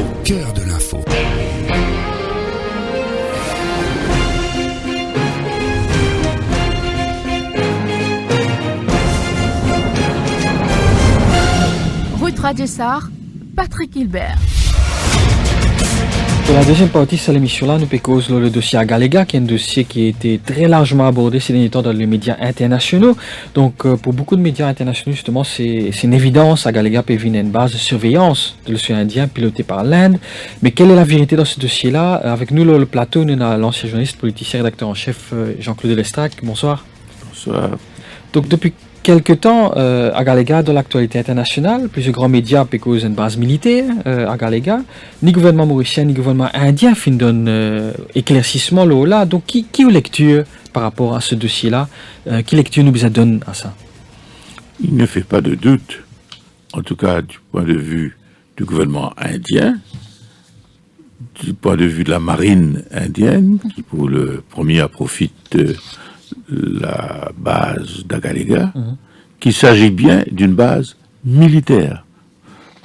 Au cœur de l'info. Ruth Radjessar, Patrick Hilbert. Pour la deuxième partie de l'émission-là, nous causons le dossier Agalega, qui est un dossier qui a été très largement abordé ces derniers temps dans les médias internationaux. Donc, pour beaucoup de médias internationaux, justement, c'est une évidence. Agalega peut venir une base de surveillance de l'océan Indien pilotée par l'Inde. Mais quelle est la vérité dans ce dossier-là? Avec nous, le plateau, nous avons l'ancien journaliste, politicien, rédacteur en chef, Jean-Claude Lestrac. Bonsoir. Bonsoir. Donc, depuis quelque temps, à Galega, dans l'actualité internationale, plusieurs grands médias pécosent une base militaire à Galega. Ni gouvernement mauricien, ni gouvernement indien fin d'un éclaircissement là. Donc, qui est lecture par rapport à ce dossier-là? Qui lecture nous donne à ça? Il ne fait pas de doute, en tout cas du point de vue du gouvernement indien, du point de vue de la marine indienne, qui pour le premier profite de la base d'Agalega, qu'il s'agit bien d'une base militaire.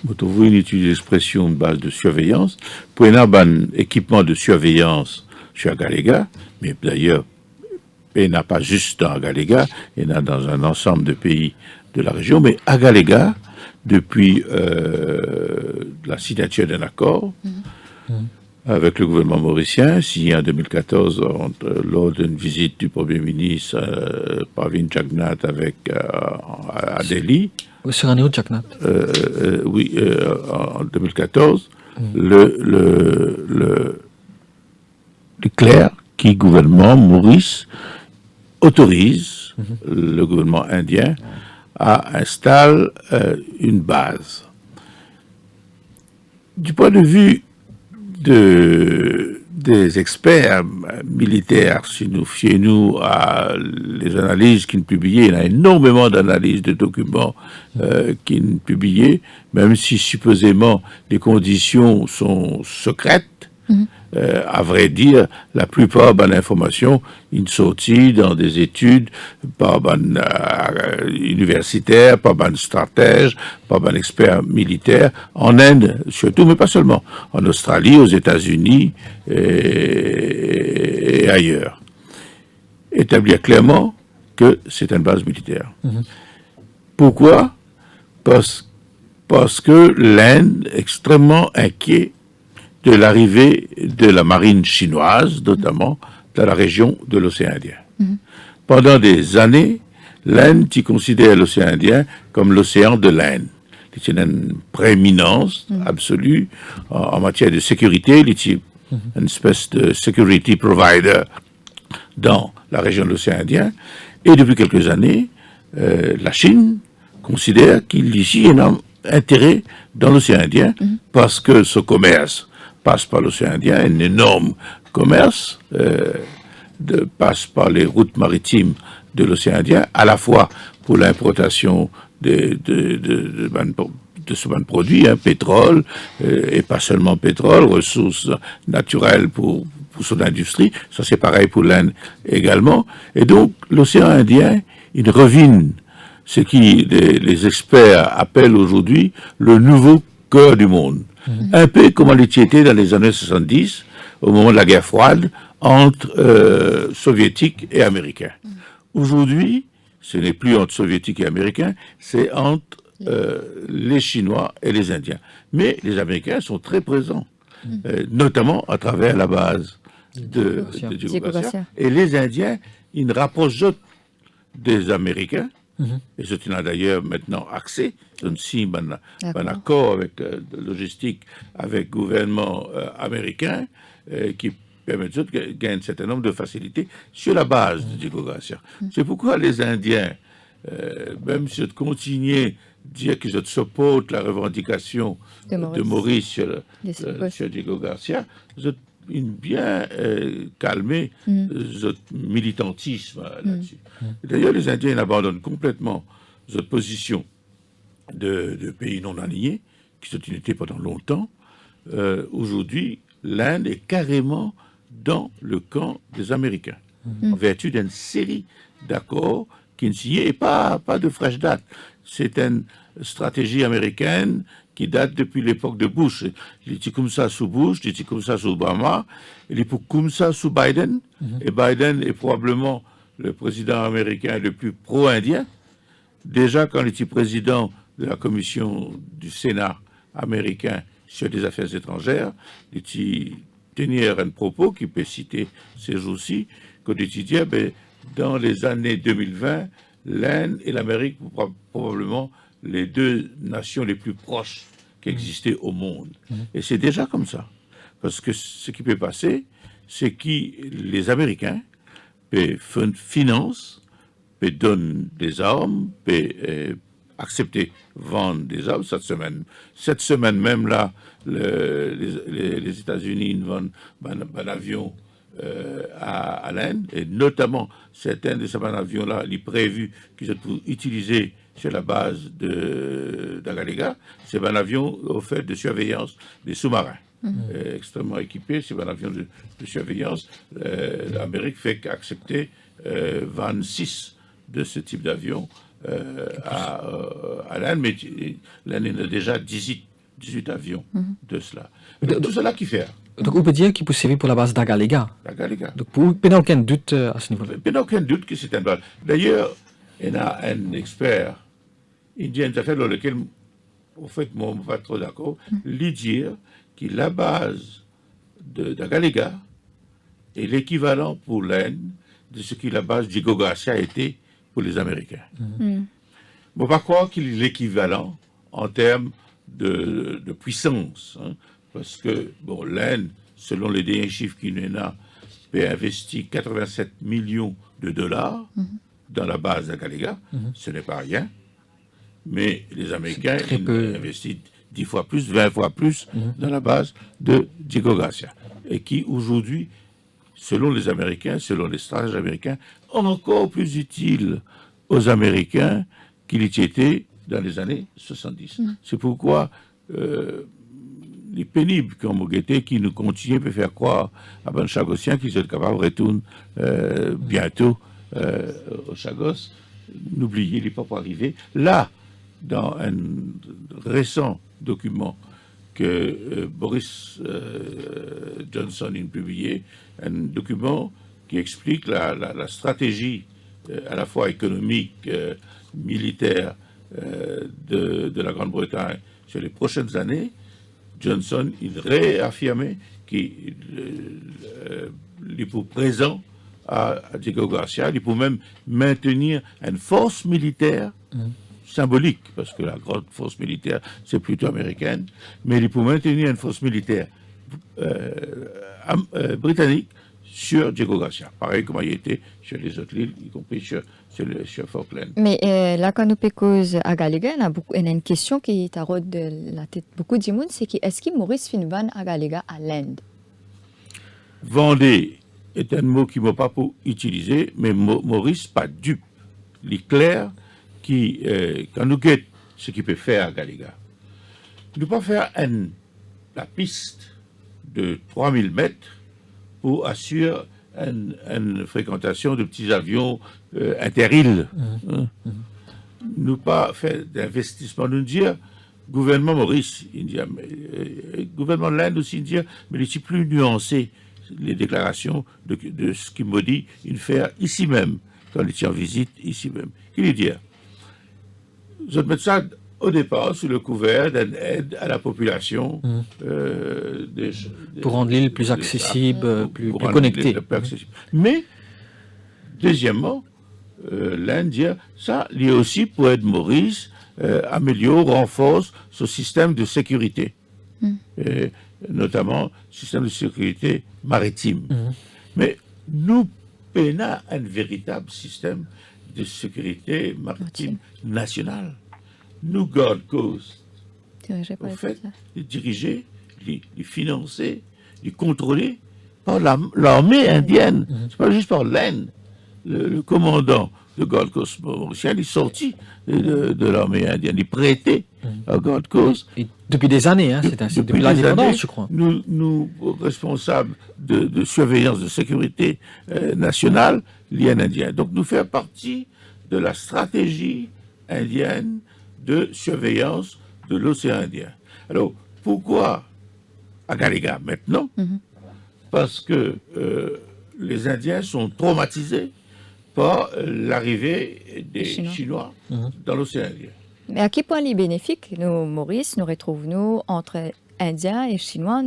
Vous utilise l'expression base de surveillance. Pour un équipement de surveillance sur Agalega, mais d'ailleurs, il n'a pas juste dans Agalega, il y en a dans un ensemble de pays de la région, mais Agalega, depuis la signature d'un accord, avec le gouvernement mauricien, signé en 2014 lors d'une visite du Premier ministre Pravin Jagnnath à Delhi. Jagnnath. Oui, en 2014, le clair que le gouvernement Maurice autorise le gouvernement indien à installer une base. Du point de vue des experts militaires, si nous fions à les analyses qu'ils publiaient, il y a énormément d'analyses de documents qu'ils publiaient, même si supposément les conditions sont secrètes. À vrai dire, la plupart de l'information, ils sortent dans des études par universitaires, par stratèges, par experts militaires, en Inde surtout, mais pas seulement, en Australie, aux États-Unis et ailleurs. Établir clairement que c'est une base militaire. Pourquoi? Parce que l'Inde est extrêmement inquiète de l'arrivée de la marine chinoise, notamment dans la région de l'océan Indien. Pendant des années, l'Inde considère l'océan Indien comme l'océan de l'Inde. C'est une prééminence absolue en matière de sécurité. C'est une espèce de security provider dans la région de l'océan Indien. Et depuis quelques années, la Chine considère qu'il y a un intérêt dans l'océan Indien parce que ce commerce passe par l'océan Indien, un énorme commerce passe par les routes maritimes de l'océan Indien, à la fois pour l'importation de ce produit, pétrole, et pas seulement pétrole, ressources naturelles pour son industrie, ça c'est pareil pour l'Inde également. Et donc l'océan Indien, il revient ce qui les experts appellent aujourd'hui le nouveau cœur du monde. Un peu comme il était dans les années 70, au moment de la guerre froide, entre soviétiques et américains. Aujourd'hui, ce n'est plus entre soviétiques et américains, c'est entre les Chinois et les Indiens. Mais les Américains sont très présents, notamment à travers la base de Djigo-Garcia. Et les Indiens, ils ne rapprochent des Américains. Et c'est d'ailleurs maintenant accès, un accord avec logistique avec le gouvernement américain qui permet de gagner un certain nombre de facilités sur la base de Djigo-Garcia. C'est pourquoi les Indiens, même si ils continuent à dire qu'ils supportent la revendication de Maurice sur Djigo-Garcia, bien calmer ce militantisme là-dessus. D'ailleurs, les Indiens abandonnent complètement cette position de pays non alignés, qui sont unités pendant longtemps. Aujourd'hui, l'Inde est carrément dans le camp des Américains, en vertu d'une série d'accords qui ne signaient et pas de fraîche date. C'est une stratégie américaine qui date depuis l'époque de Bush. Il était comme ça sous Bush, il était comme ça sous Obama, il est comme ça sous Biden, et Biden est probablement le président américain le plus pro-indien. Déjà, quand il était président de la commission du Sénat américain sur les affaires étrangères, il était tenir un propos qui peut citer ces jours-ci, qu'on étudiait, dans les années 2020, l'Inde et l'Amérique probablement les deux nations les plus proches qui existaient au monde. Et c'est déjà comme ça. Parce que ce qui peut passer, c'est que les Américains financent, donnent des armes, accepter vendre des armes cette semaine même là les États-Unis vendent un avion à l'Inde, et notamment certains de ces avions là il est prévu qu'ils soient utilisés sur la base d'Agalega. C'est un avion au fait de surveillance des sous-marins. Extrêmement équipé, c'est un avion de surveillance. L'Amérique fait qu'accepter 26 de ce type d'avion à l'Inde, mais l'Inde a déjà 18 avions de cela. Tout cela qui fait. Donc on peut dire qu'il peut servir pour la base d'Agalega. D'Agalega. Donc il n'y a aucun doute à ce niveau-là. Il n'y a aucun doute que c'est une base. D'ailleurs, il y a un expert indien dans lequel, en fait, moi, je ne suis pas trop d'accord, lui dire que la base d'Agalega est l'équivalent pour l'Inde de ce que la base d'Igo Garcia a été pour les Américains. Je ne pas croire qu'il est l'équivalent en termes de puissance, hein, parce que l'Inde, selon les derniers chiffres qu'il y en a, a investi 87 millions de dollars dans la base d'Agalega. Ce n'est pas rien, mais les Américains investissent 10 fois plus, 20 fois plus dans la base de Diego Garcia, et qui aujourd'hui, selon les Américains, selon les stratégies américains, encore plus utile aux Américains qu'il était dans les années 70. C'est pourquoi les pénibles comme Ogueté qui nous continuent à faire croire à Ben Chagossien qu'ils sont capables de retourner bientôt au Chagos. N'oubliez, il n'est pas pour arriver. Là, dans un récent document que Boris Johnson a publié, un document qui explique la stratégie à la fois économique, militaire de la Grande-Bretagne sur les prochaines années. Johnson, il réaffirmait qu'il est pour présent à Diego Garcia, il peut même maintenir une force militaire symbolique, parce que la grande force militaire, c'est plutôt américaine, mais il peut maintenir une force militaire britannique sur Diego Garcia, pareil comme il était sur les autres îles, y compris sur Falkland. Mais là, quand nous pécose à Galega, il y a une question qui taraude de la tête beaucoup de monde, c'est est-ce que Maurice Finvan à Galega à l'Inde? Vendée est un mot qui ne m'a pas pour utiliser, mais Maurice, pas dupe. Il est clair qui, quand nous guette ce qu'il peut faire à Galega, il ne peut pas faire la piste de 3000 mètres pour assurer une fréquentation de petits avions interilles. Nous pas faire d'investissement. Nous dire, gouvernement Maurice, gouvernement de l'Inde aussi, mais il est plus nuancé les déclarations de ce qu'il m'a dit, il fait ici même, quand il était en visite, ici même. Qu'il lui dit, je vais mettre ça au départ sous le couvert d'une aide à la population. Pour rendre l'île plus accessible, plus connectée. Mais, deuxièmement, l'Inde dit, ça, lui aussi, pour aider Maurice, améliore, renforce ce système de sécurité. Notamment, système de sécurité maritime. Mais nous peinons un véritable système de sécurité maritime nationale. Nous, Gold Coast, en fait, les diriger, les financer, les contrôler par l'armée indienne. C'est pas juste par l'Inde. Le commandant de Gold Coast mauricien est sorti de l'armée indienne, il est prêté à Gold Coast. Et depuis des années, hein, c'est ainsi, depuis l'indépendance, je crois. Nous responsables de surveillance de sécurité nationale, l'IN indien. Donc nous faisons partie de la stratégie indienne de surveillance de l'océan Indien. Alors, pourquoi Agalega maintenant? Parce que les Indiens sont traumatisés par l'arrivée des Chinois dans l'océan Indien. Mais à quel point les bénéfiques, nous, Maurice, nous retrouvons-nous entre Indiens et Chinois?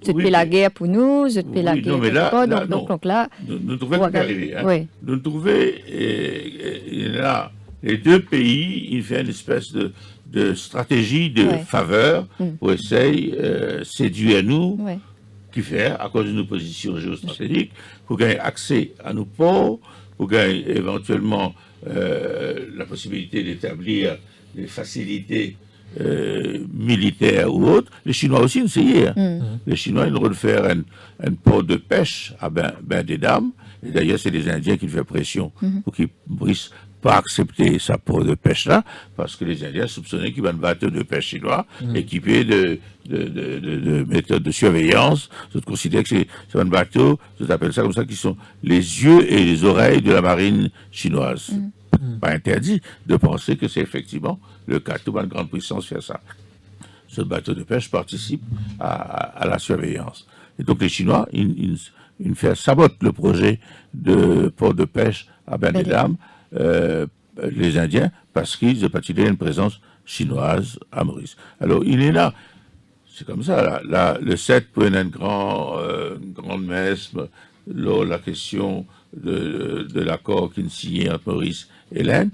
Tu Oui, fais la mais- guerre pour nous, je te fais la Oui, guerre non, mais pour là- toi. là, Donc non. là, Nous trouvons Pour qu'il est Agalega. arrivé. Hein. Oui. Nous trouvons, il y a les deux pays, il fait une espèce de stratégie de Ouais. faveur pour essayer séduire nous, ouais. qui fait, à cause de nos positions géostratégiques, pour gagner accès à nos ports, pour gagner éventuellement la possibilité d'établir des facilités militaires ou autres. Les Chinois aussi essayaient. Hein. Les Chinois, ils veulent faire un port de pêche à Ben des Dames. Et d'ailleurs, c'est les Indiens qui font pression pour qu'ils ne puissent pas accepter sa port de pêche là, parce que les Indiens soupçonnaient qu'il y avait un bateau de pêche chinois équipé de méthodes de surveillance. Je considère que c'est un bateau, je t'appelle ça comme ça, qui sont les yeux et les oreilles de la marine chinoise. Pas interdit de penser que c'est effectivement le cas. Toute une grande puissance fait ça. Ce bateau de pêche participe à la surveillance. Et donc les Chinois, ils sabotent le projet de port de pêche à Ben-des-Dames, les Indiens, parce qu'ils ont une présence chinoise à Maurice. Alors il est là. C'est comme ça. Là, le 7 prenait une grande messe lors de la question de l'accord qui est signé entre Maurice et l'Inde.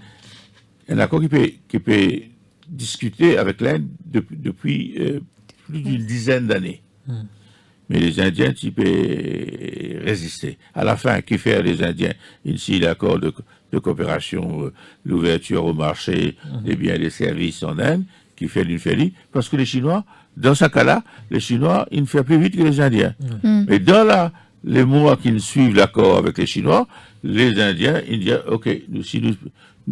Un accord qui peut discuter avec l'Inde depuis plus d'une dizaine d'années. Mais les Indiens, tu peux résister. À la fin, qui fait les Indiens? Ils signent l'accord de coopération, l'ouverture au marché des biens et des services en Inde, qui fait d'une félie, parce que les Chinois, dans ce cas-là, les Chinois, ils ne font plus vite que les Indiens. Mais dans les mois qui suivent l'accord avec les Chinois, les Indiens, ils disent, OK, nous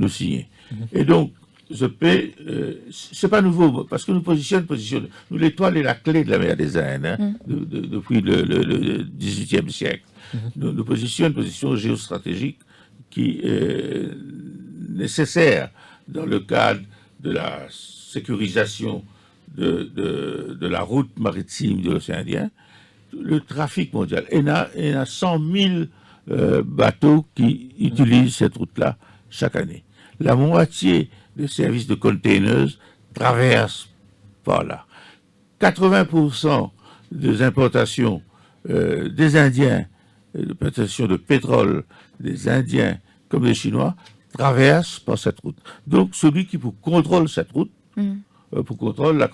signons. Et donc, c'est pas nouveau, parce que nous positionnons. Nous, l'étoile est la clé de la mer des Indes, hein, depuis le XVIIIe siècle. Nous positionnons une position géostratégique qui est nécessaire dans le cadre de la sécurisation de la route maritime de l'océan Indien. Le trafic mondial. Il y a 100 000 bateaux qui utilisent cette route-là chaque année. La moitié des services de containers traversent par là. 80% des importations des Indiens, l'importation de pétrole des Indiens comme des Chinois, traversent par cette route. Donc, celui qui contrôle cette route, pour contrôler la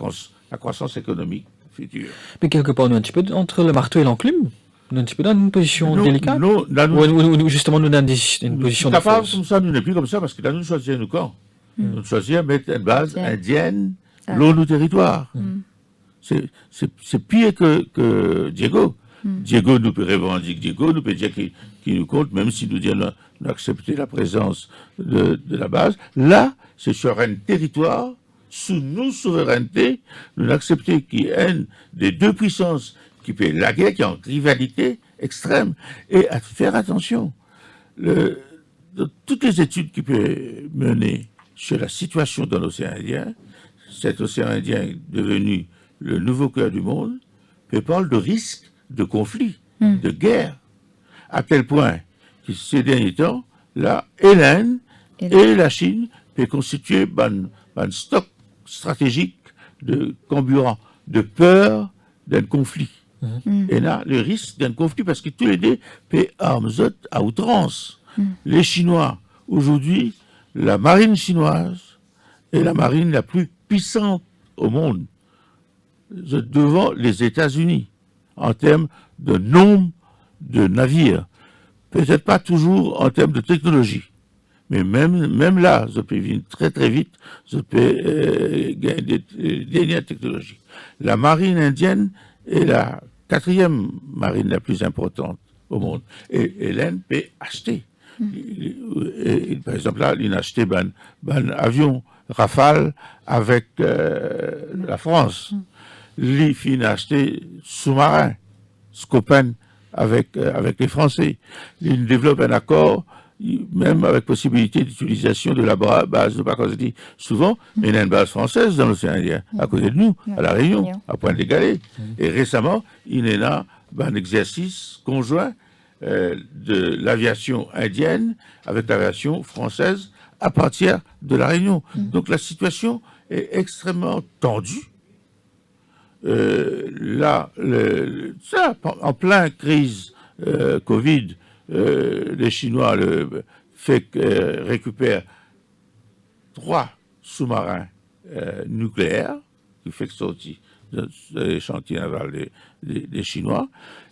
croissance économique future. Mais quelque part, nous, un petit peu entre le marteau et l'enclume, nous, un petit peu dans une position délicate. Non, là, Ou justement, nous, dans une position de capable force. comme ça, nous n'est plus comme ça, parce que là, nous choisissons nos camps. Nous choisissons mettre une base indienne long du territoire. C'est pire que Diego. Diego nous peut revendiquer, Diego nous peut dire qu'il nous compte, même si nous disons nous accepter la présence de la base. Là, c'est sur un territoire, sous nos souverainetés, nous accepter qu'il y ait une des deux puissances qui fait la guerre, qui est en rivalité extrême. Et à faire attention, dans toutes les études qui peuvent mener sur la situation dans l'océan Indien, cet océan Indien est devenu le nouveau cœur du monde, peut parler de risque de conflit, de guerre, à tel point que ces derniers temps, là, et l'Inde et la Chine peuvent constituer un stock stratégique de carburant, de peur d'un conflit. Et là, le risque d'un conflit, parce que tous les deux paient armes à outrance. Les Chinois, aujourd'hui, la marine chinoise est la marine la plus puissante au monde, devant les États-Unis, en termes de nombre de navires. Peut-être pas toujours en termes de technologie, mais même là, je peux venir très très vite, je peux gagner des dernières technologies. La marine indienne est la 4e marine la plus importante au monde. Et l'Inde peut acheter. Par exemple, là, il a acheté un avion Rafale avec la France. Il a acheté sous-marin, Scopen, avec les Français. Il développe un accord, même avec possibilité d'utilisation de la base de Pakosdi. Souvent, il y a une base française dans l'océan Indien, à côté de nous, à La Réunion, à Pointe-des-Galets. Et récemment, il y a un exercice conjoint de l'aviation indienne avec l'aviation française à partir de La Réunion. Donc la situation est extrêmement tendue. En plein crise Covid, les Chinois récupèrent 3 sous-marins nucléaires qui fait sortir des chantiers navals des Chinois.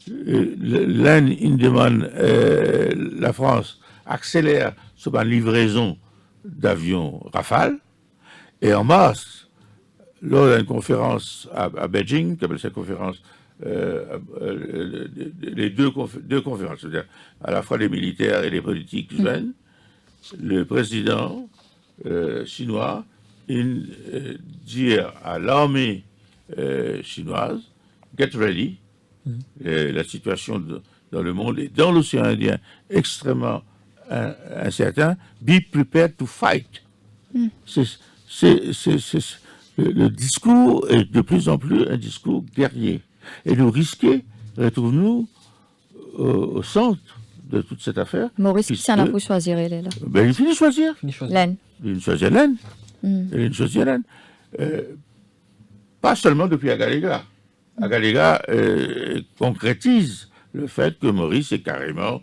L'Inde, la France accélère sur la livraison d'avions Rafale. Et en mars, lors d'une conférence à Beijing, qui appelle cette conférence les deux conférences, c'est-à-dire à la fois les militaires et les politiques humaines, le président chinois dit à l'armée chinoise, get ready, la situation dans le monde et dans l'océan Indien extrêmement incertain, be prepared to fight. Le discours est de plus en plus un discours guerrier. Et nous risquons, retrouvons-nous au centre de toute cette affaire. Maurice, qui en a pour choisir, elle est là. Ben, il finit de choisir. Laine. Il choisit laine. Il choisit laine. Pas seulement depuis Agaléga. Agaléga concrétise le fait que Maurice est carrément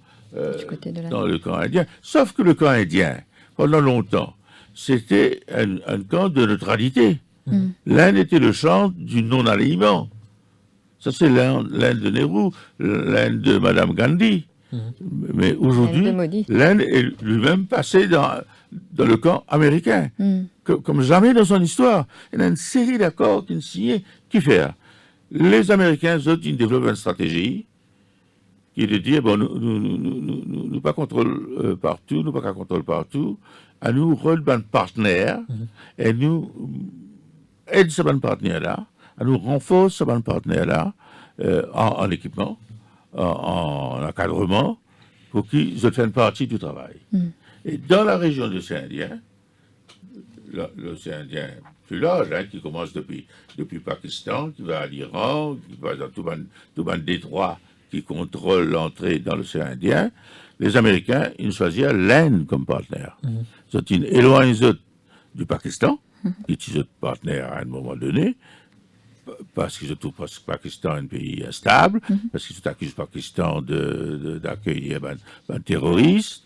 dans le camp indien. Sauf que le camp indien, pendant longtemps, c'était un camp de neutralité. L'Inde était le champ du non-alignement. Ça, c'est l'Inde de Nehru, l'Inde de Madame Gandhi. Mais aujourd'hui, l'Inde est lui-même passée dans le camp américain, comme jamais dans son histoire. Il y a une série d'accords qui sont signés. Qui fait? Les Américains, eux, ils développent une stratégie qui est de dire, bon, nous pas contrôle partout, nous pas qu'à contrôle partout, à nous rôle d'un partenaire, et nous aide ce partenaire-là, à nous renforce ce partenaire-là en équipement, en encadrement, pour qu'ils fassent une partie du travail. Et dans la région de l'océan Indien, l'océan Indien plus large, qui commence depuis Pakistan, qui va à l'Iran, qui va dans tout le détroit qui contrôle l'entrée dans l'océan Indien, les Américains, ils choisissent l'Inde comme partenaire. Ils éloignent du Pakistan, qui est notre partenaire à un moment donné, parce qu'ils trouvent le Pakistan un pays instable, parce qu'ils accusent le Pakistan d'accueillir un terroriste,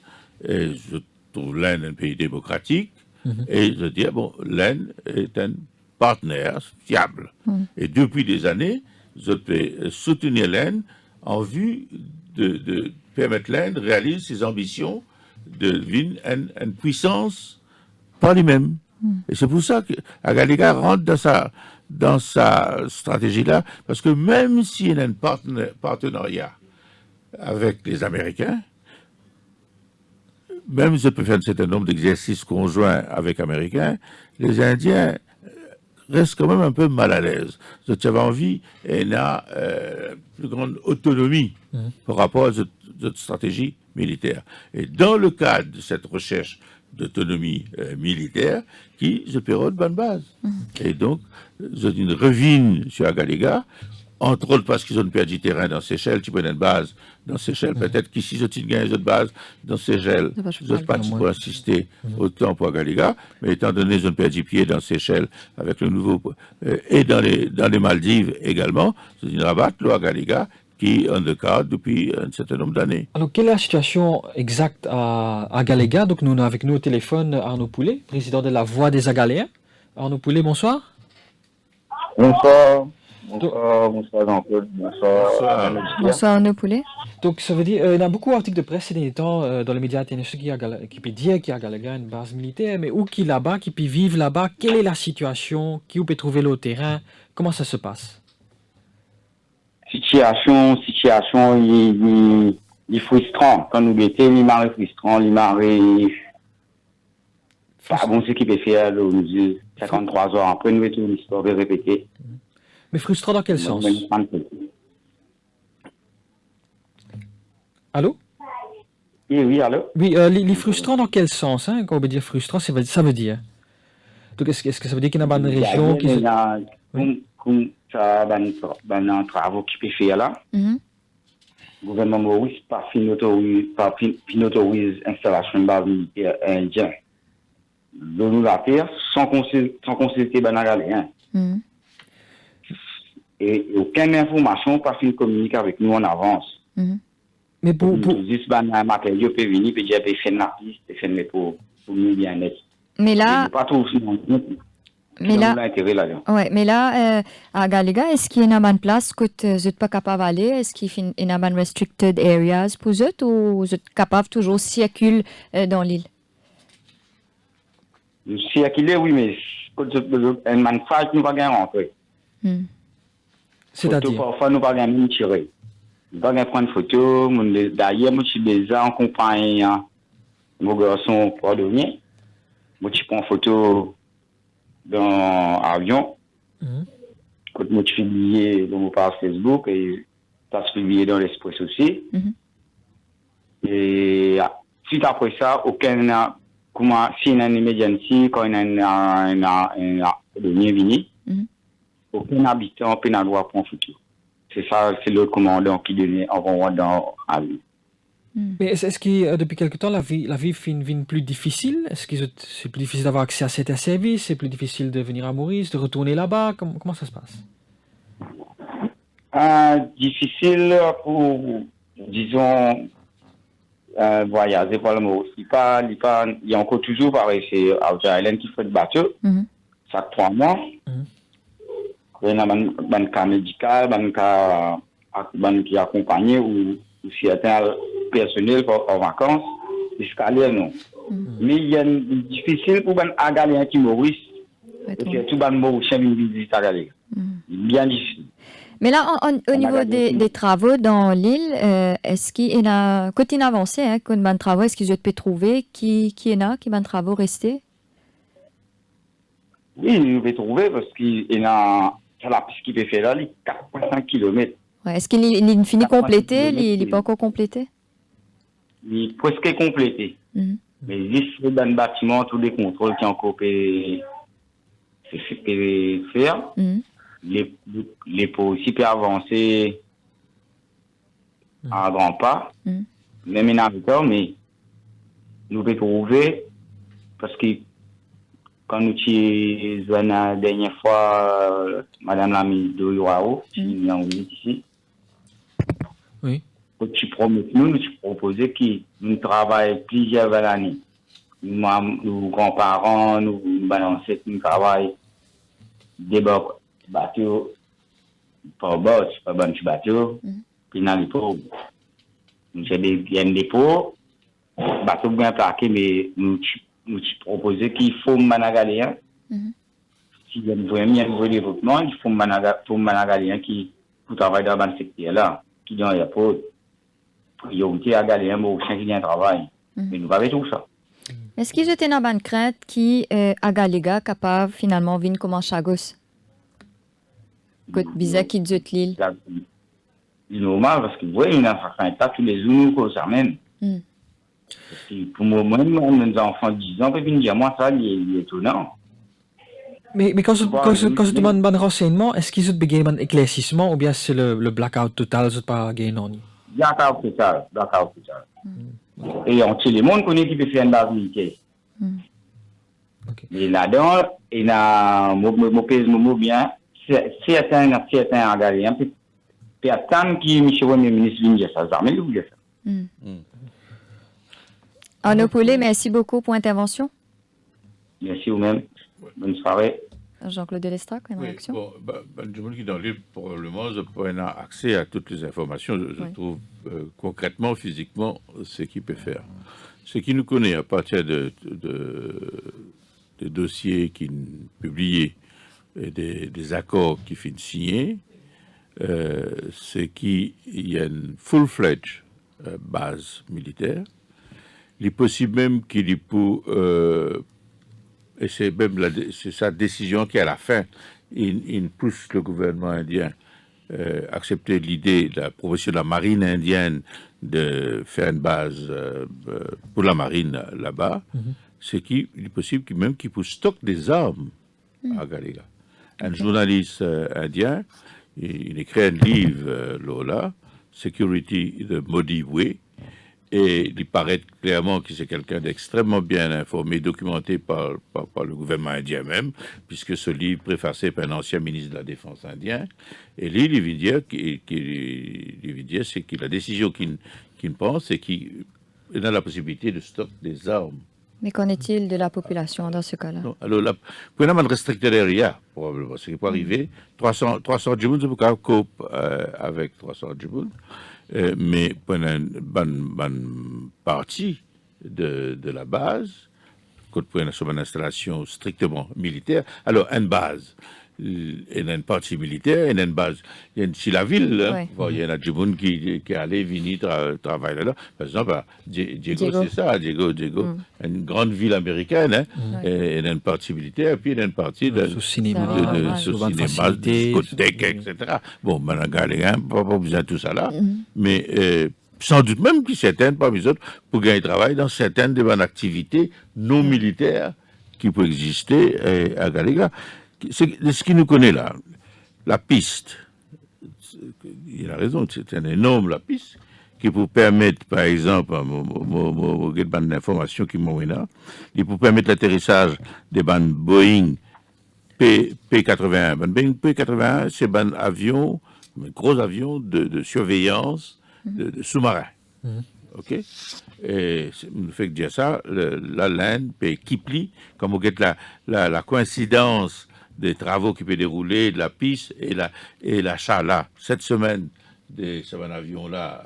et je trouve l'Inde un pays démocratique, et je dis, bon, l'Inde est un partenaire fiable. Et depuis des années, je peux soutenir l'Inde en vue de permettre l'Inde de réaliser ses ambitions de devenir une puissance par lui-même. Et c'est pour ça qu'Agaléga rentre dans sa stratégie-là, parce que même s'il y a un partenariat avec les Américains, même si je peux faire un certain nombre d'exercices conjoints avec Américains, les Indiens restent quand même un peu mal à l'aise. J'avais envie, et a plus grande autonomie par rapport à cette stratégie militaire. Et dans le cadre de cette recherche d'autonomie militaire, qui se pérode bonne base. Et donc, je reviens sur Agaléga, entre autres parce qu'ils ont perdu du terrain dans Seychelles, tu prends une base dans Seychelles, peut-être qu'ici, ils ont gagné une base dans Seychelles, ils n'ont pas pour assister autant pour Agaléga, mais étant donné qu'ils ont perdu pied dans Seychelles avec le nouveau, et dans les Maldives également, c'est une rabatte, l'Agaléga, qui est en de cas depuis un certain nombre d'années. Alors, quelle est la situation exacte à Galéga? Donc, nous avons avec nous au téléphone Arnaud Poulet, président de la Voix des Agaléens. Arnaud Poulet, bonsoir. Bonsoir. Bonsoir Jean-Claude. Bonsoir Arnaud Poulet. Donc, ça veut dire, il y a beaucoup d'articles de presse ces derniers temps dans les médias internationaux qui peut dire qu'il y a Galéga une base militaire, mais où qui là-bas, qui peut vivre là-bas, quelle est la situation, qui peut trouver le terrain, comment ça se passe? Situation, il est frustrant. Quand nous étions, il m'a frustrant, il m'a pas bon ce qu'il peut faire, nous dit 53 heures après, nous étions l'histoire de répéter. Mais frustrant dans quel sens? Allô? Et oui, alors? Oui, les frustrants dans quel sens, hein? Quand on veut dire frustrant, ça veut dire. Donc, est-ce que ça veut dire qu'il y a une région qui se... Il y a Oui. comme ça, dans travaux qui peut faire là. Mhm. Le gouvernement Maurice pas fin autorise installation de base militaire indien. De nous la terre sans consulter Banagalien. Mhm. Et aucune information pas fin communiquer avec nous en avance. Mhm. Mais pour... Juste matériel peut venir peut dire peut faire la piste, peut faire pour nous bien-être. Mais là, Pas trop mais là, l'intérêt là. ouais, mais là, à Galiga, est-ce qu'il y a une bonne place que vous n'êtes pas capable d'aller? Est-ce qu'il y a une bonne restricted areas pour vous ou vous êtes capable toujours de circuler dans l'île? Si qu'il est, oui, mais quand un manfage, nous pas gagner rentrer. Hmm. C'est-à-dire? Parfois, nous pas gagner tirer. Nous pas gagner prendre photo. D'ailleurs, moi, je suis déjà en compagnie, mon garçon pour devenir. Moi, je prends photo dans l'avion. Mhm. Quand moi, je publié dans mon page Facebook et ça se publié dans l'Express aussi. Mhm. Et suite après ça, comment, s'il y a une emergency, quand il y a un venu, Mhm. aucun habitant peut n'a droit pour un futur. C'est ça, c'est l'autre commandant qui donnait envoi dans la vie. Mais est-ce que depuis quelque temps, la vie fin plus difficile? Est-ce que c'est plus difficile d'avoir accès à certains services? C'est plus difficile de venir à Maurice, de retourner là-bas? Comment ça se passe? Difficile pour, disons, voyager pour le Maurice. Il y a encore toujours pareil, c'est Outer Island qui fait le bateau, Mhm. chaque 3 mois. Mhm. Il y a un cas médical, un cas qui accompagné ou certains personnels en vacances, escalier non. Mais il y a une difficile pour les Agaliens qui Maurice, Ouais, et trop. surtout les Mauriciens qui visitent Agalien. Bien difficile. Mais là, au niveau des travaux dans l'île, est-ce qu'il y a, quand il avancé, hein, quand il travaux, est-ce qu'ils peut trouver qui est là, qui va travaux restés? Oui, nous pouvons trouver parce qu'il y a la piste qui peut faire là, les 4,5 km. Ouais, est-ce qu'il est fini complété? Il n'est pas encore complété? Il est presque complété. Mhm. Mais juste dans le bâtiment, tous les contrôles qui ont encore faire. Mhm. Les pots aussi peuvent avancer à grands pas, Mhm. même en temps, mais nous pouvons trouver parce que quand nous sommes la dernière fois, Madame la ministre de Yoao, qui est en visite ici, Oui. quand tu promets, nous proposons que nous travaillons plusieurs années. Nos grands-parents, nos ancêtres, nous travaillons des bateaux, pas bas, pas bon bateau, puis dans les pots. Nous avons des dépôts, bateaux bien plaqués, mais nous proposons qu'il faut Managalien. S'il y a un développement, il faut Managalien qui travaille dans le secteur là, qui dans les pots. Priorité à Galien, Mauricien qui vient travail. Mais nous avons tout ça. Est-ce qu'il y a une bonne crainte qui, à Galiga, capable finalement de venir comme un chagos? Que bizarre qui dit l'île. C'est normal parce que vous voyez, on a fait un tas tous les jours comme ça même. Parce que pour moi, mes enfants de 10 ans peuvent me dire, moi, ça, il est étonnant. Mais quand je demande un bon renseignement, est-ce qu'ils ont besoin d'un éclaircissement ou bien c'est le blackout total, c'est pas gagné non? Blackout total. Et on tient les monde connaît qui peut faire une base militaire. Mais là-dedans, il y a mon bien, certains Angaliens peut attendre que M. le Premier ministre vienne dire ça. Jamais il dire ça. Arnaud Poulet, merci beaucoup pour l'intervention. Merci vous-même. Bonne soirée. Jean-Claude Delestra, une Oui, réaction? bon, du monde qui est dans l'île, probablement, je peux avoir accès à toutes les informations. Je trouve concrètement, physiquement, ce qu'il peut faire. Ce qui nous connaît à partir des dossiers qui publiés et des accords qui finissent signés, c'est qu'il y a une full-fledged base militaire. Il est possible même qu'il y ait et c'est sa décision qui, à la fin, il pousse le gouvernement indien accepté l'idée de la proposition de la marine indienne de faire une base pour la marine là-bas, c'est qu'il est possible même qu'il puisse stocker des armes à Galega. Un journaliste indien, il écrit un livre, Lola, Security de Modi Way, et il paraît clairement que c'est quelqu'un d'extrêmement bien informé, documenté par le gouvernement indien même, puisque ce livre préfacé par un ancien ministre de la Défense indien. Et lui, il veut dire, c'est que la décision qu'il prend, c'est qu'il a la possibilité de stocker des armes. Mais qu'en est-il de la population dans ce cas-là? Non, alors, pour une restricter l'area, probablement, ce qui peut arriver, 300 djibouts, c'est pas coupe avec 300 djibouts. Mais pour une bonne partie de la base, quand pour une installation strictement militaire, alors une base, il y a une partie militaire, il y a une base, il y a la ville, il y a un Djibouti qui est allé venir travailler là. Par exemple, Diego, c'est ça, Diego, une grande ville américaine, et il y a une partie militaire, puis il y a une partie de cinéma, de discothèque, etc. Bon, maintenant, les gars, pas besoin de tout ça là, mais sans doute même que certaines parmi les autres pour gagner travail dans certaines de bonnes activités non militaires qui peuvent exister à Galega. Ce qui nous connaît là, la piste, il a raison, c'est un énorme la piste qui peut permettre, par exemple, des informations qui m'ont là, il peut permettre l'atterrissage des bandes Boeing P-81. Boeing P-81, c'est un avion, un gros avion de surveillance de sous-marins. OK? Et le fait que dire ça, l'Inde peut équiper, comme vous voyez la coïncidence des travaux qui peuvent dérouler, de la piste et l'achat là, cette semaine de ce avion-là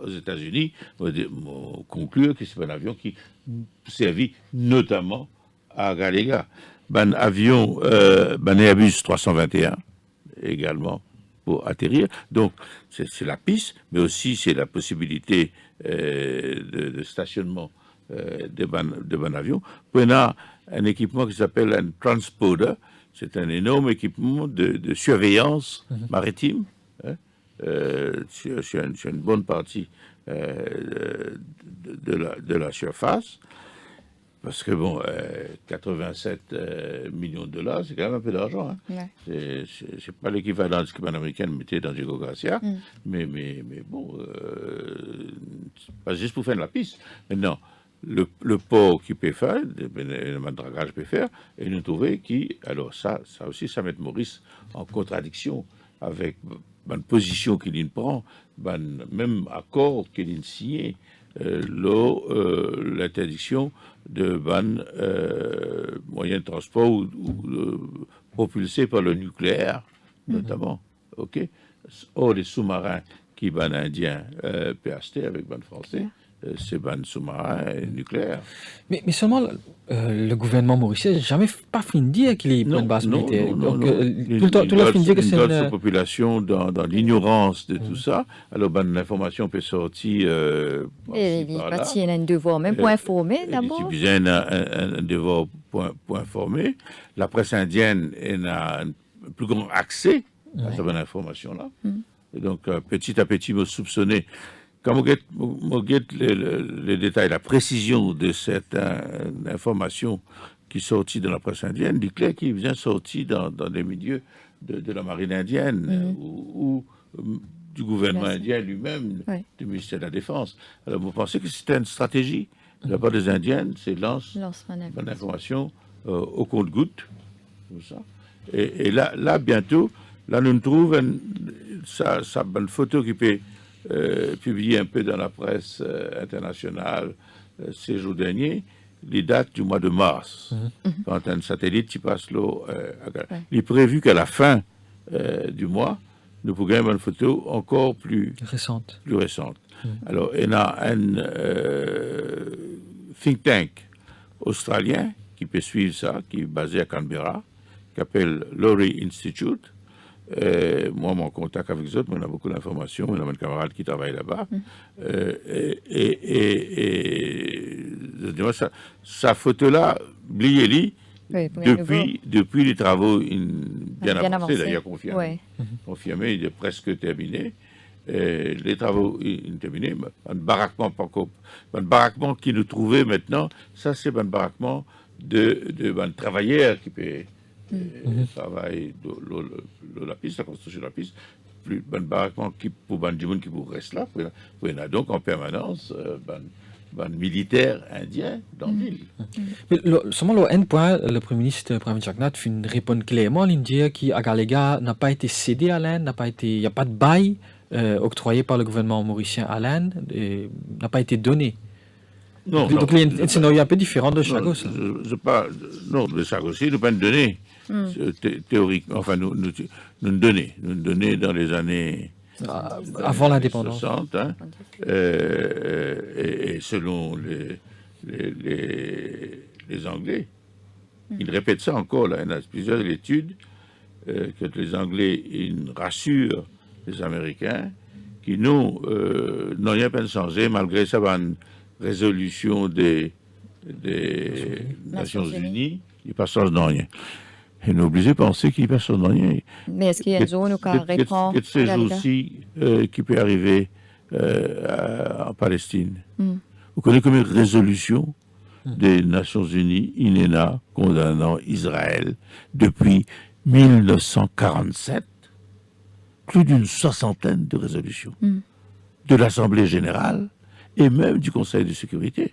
aux États-Unis, on conclure que c'est un avion qui servit notamment à Galega. Un avion, Airbus 321 également pour atterrir. Donc, c'est la piste, mais aussi c'est la possibilité de stationnement de bon avion. Puis on a un équipement qui s'appelle un transponder. C'est un énorme équipement de surveillance maritime sur une bonne partie de la surface. Parce que, bon, 87 millions de dollars, c'est quand même un peu d'argent. Hein. Ouais. C'est pas l'équivalent de ce que l'Américain américaine mettait dans Diego Garcia, mais bon, c'est pas juste pour faire de la piste. Maintenant, le port qui peut faire, le dragage peut faire, et nous trouver qui, alors ça aussi, ça met Maurice en contradiction avec une position qu'il prend, même accord qu'il signé. L'interdiction de moyens de transport ou propulsés par le nucléaire, notamment. OK? Or, les sous-marins qui ban indien peut acheter avec ban français, c'est ban sous-marin nucléaire. Mais seulement le gouvernement mauricien n'a jamais pas fini de dire qu'il est une base militaire. Donc, tout le temps fini de dire que c'est une population dans l'ignorance de tout ça. Alors, l'information peut sortir. Et il y a un devoir, même pour informer d'abord. Il y a un devoir pour informer. La presse indienne a un plus grand accès à cette information-là. Et donc, petit à petit, me soupçonner. Quand vous regardez les détails, la précision de cette information qui est sortie de la presse indienne, il est clair qu'il vient sortir dans les milieux de la marine indienne ou du gouvernement indien lui-même, du ministère de la Défense. Alors, vous pensez que c'était une stratégie de la part des Indiennes, c'est bonne information au compte-goutte, tout ça. Et là, bientôt, là, nous trouvons sa bonne photo qui peut publié un peu dans la presse internationale ces jours derniers, les dates du mois de mars, quand un satellite qui passe l'eau. Il est prévu qu'à la fin du mois, nous pourrions avoir une photo encore plus récente. Alors, il y a un think tank australien qui peut suivre ça, qui est basé à Canberra, qui s'appelle Laurie Institute. Moi, mon contact avec les autres, on a beaucoup d'informations, on a un camarade qui travaille là-bas. Sa photo-là, Blieli, depuis les travaux bien Bien avancé, avancé. d'ailleurs confirmé. Ouais. Confirmé, il est presque terminé. Les travaux sont terminés. Un baraquement, un baraquement qui nous trouvait maintenant, ça c'est un baraquement de travailleurs qui peut travailler dans la piste, la construction de la piste. Plus un baraquement qui pour du monde qui pour rester là. Il y a donc en permanence un militaire indien dans l'île. Mais seulement le un point, le Premier ministre Pravin Jagnnath répond clairement, l'Indien qui à Galega n'a pas été cédé à l'Inde, il n'y a pas de bail octroyé par le gouvernement mauricien à l'Inde, n'a pas été donné. Non, Donc il y a un scénario un peu différent de Chagos. Non, de Chagos, il ne pas donné théoriquement. Enfin, nous donner dans les années avant l'indépendance. 60, hein, et selon les Anglais, ils répètent ça encore, là, il y a plusieurs études, que les Anglais ils rassurent les Américains qui n'ont rien pas changé malgré ça, une résolution des Nations Unies, il ne passe dans rien. Et nous obligés de penser qu'il ne passe dans rien. Mais est-ce qu'il y a une zone où on reprend que ces jours-ci qui peut arriver en Palestine. Vous connaissez comme une résolution des Nations Unies, INENA, condamnant Israël depuis 1947, plus d'une soixantaine de résolutions de l'Assemblée générale et même du Conseil de sécurité.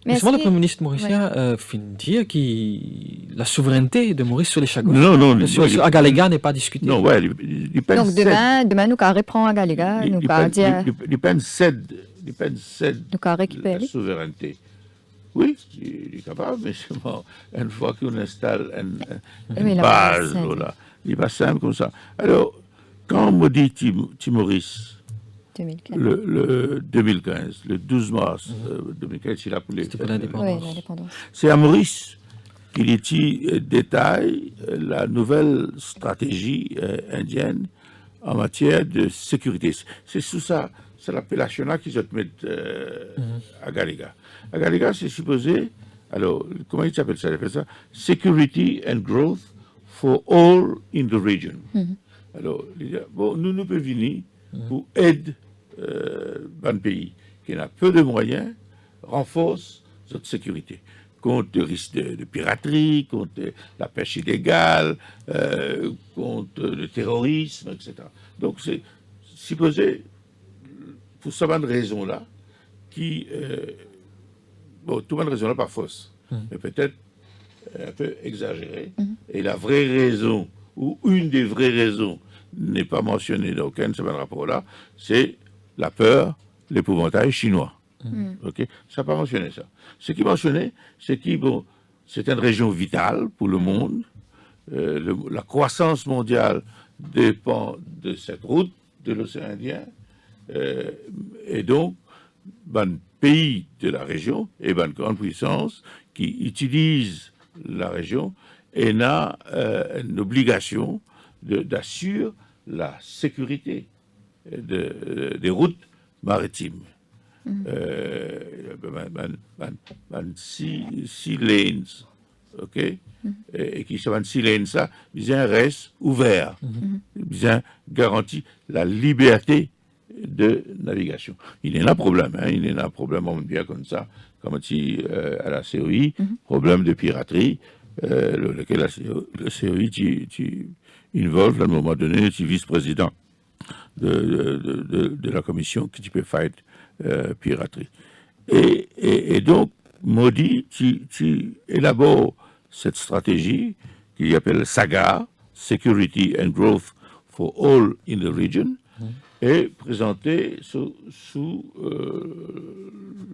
Mais souvent, le Premier ministre mauricien dire que la souveraineté de Maurice sur les Chagos, sur Agalega n'est pas discutée. Non, ouais, donc demain, nous allons reprendre Agalega, nous allons dire... Les peines cèdent récupérer la souveraineté. Oui, il est capable, mais seulement une fois qu'on installe une base, voilà, il n'est pas simple comme ça. Alors, quand on me dit Maurice, 2015. Le 2015, le 12 mars 2015, il a pour l'indépendance. C'est à Maurice qu'il détaille la nouvelle stratégie indienne en matière de sécurité. C'est sous ça, c'est l'appellation-là qu'ils ont mis à Galega. À Galega, c'est supposé, alors, comment il s'appelle ça? Il appelle ça Security and Growth for All in the Region. Alors, bon, nous pouvons venir pour aider un pays qui a peu de moyens, renforce notre sécurité contre le risque de piraterie, contre la pêche illégale, contre le terrorisme, etc. Donc c'est supposé, pour cette bonne raison-là, qui, toute bonne raison-là pas fausse, mais peut-être un peu exagérée, et la vraie raison, ou une des vraies raisons, n'est pas mentionnée dans aucun de ces rapports-là, c'est la peur, l'épouvantail chinois. Okay? Ça n'a pas mentionné ça. Ce qui mentionnait, c'est que c'est une région vitale pour le monde. La croissance mondiale dépend de cette route de l'océan Indien. Et donc, un pays de la région et une grande puissance qui utilise la région et a une obligation d'assurer la sécurité des routes maritimes. Six lanes, ok, et qui sont 6 lanes, ça, bien reste ouvert, bien garantit la liberté de navigation. Il y a un problème, il y a un problème bien comme ça, comme on dit à la COI, problème de piraterie, lequel la COI tu involve à un moment donné, tu vice-président de la commission qui peut faire piraterie. Et donc, Modi, tu élabores cette stratégie qu'il appelle SAGA, Security and Growth for All in the Region, et présentée sous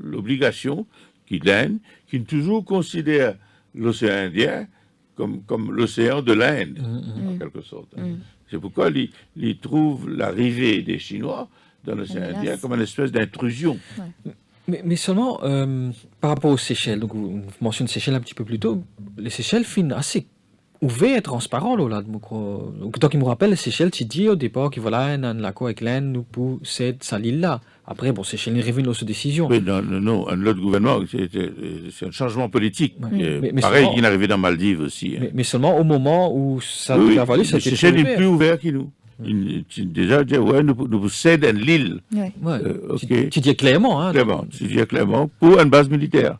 l'obligation qui toujours considère l'océan Indien comme l'océan de l'Inde, en quelque sorte. C'est pourquoi il trouve l'arrivée des Chinois dans l'océan Indien comme une espèce d'intrusion. Mais seulement par rapport aux Seychelles, donc vous mentionnez Seychelles un petit peu plus tôt, les Seychelles finissent assez ouvert et transparent là. Donc il me rappelle Seychelles, tu dis au départ que voilà, un l'accord avec l'Inde nous pour cette l'île là. Après bon, Seychelles est revenu dans cette décision. Mais non, l'autre gouvernement, c'est un changement politique. Ouais. Mais Pareil seulement, qu'il est arrivé dans Maldives aussi. mais seulement au moment où ça Oui, a valu, ça a été Seychelles trop est ouvert. plus ouvert que nous. Déjà, ouais, nous cèdons l'île. Ouais. Ouais. Ok. Tu dis clairement, hein. Clairement, tu dis clairement, pour une base militaire.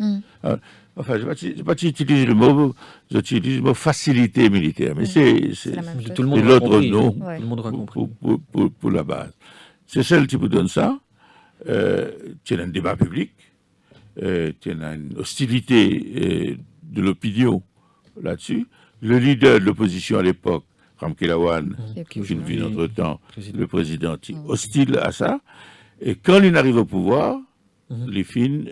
Enfin, je ne vais pas utiliser le mot, j'utilise le mot facilité militaire, mais c'est la même chose. Tout le monde c'est aura l'autre compris. nom Ouais. Tout le monde aura compris. pour la base. C'est celle qui vous donne ça. Tu as un débat public, tu as une hostilité de l'opinion là-dessus. Le leader de l'opposition à l'époque, Ramkelawan, Qui qui vit aujourd'hui- notre temps, président. le président, est hostile à ça. Et quand il arrive au pouvoir, les fins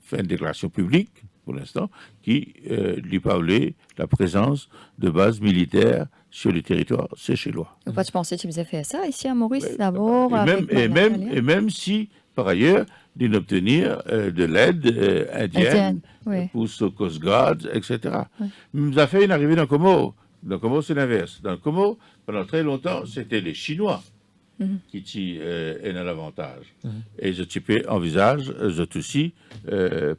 fait une déclaration publique, pour l'instant, qui lui parlait de la présence de bases militaires sur le territoire séchellois. Faut pas te penser que tu faisais faire ça ici à Maurice d'abord. Et même si, par ailleurs, d'obtenir de l'aide indienne oui. pour ce Coast Guard, etc. Nous a fait une arrivée dans le Comore. Dans le Comore, c'est l'inverse. Dans le Comore, pendant très longtemps, c'était les Chinois qui est dans l'avantage. Et je envisage, je aussi,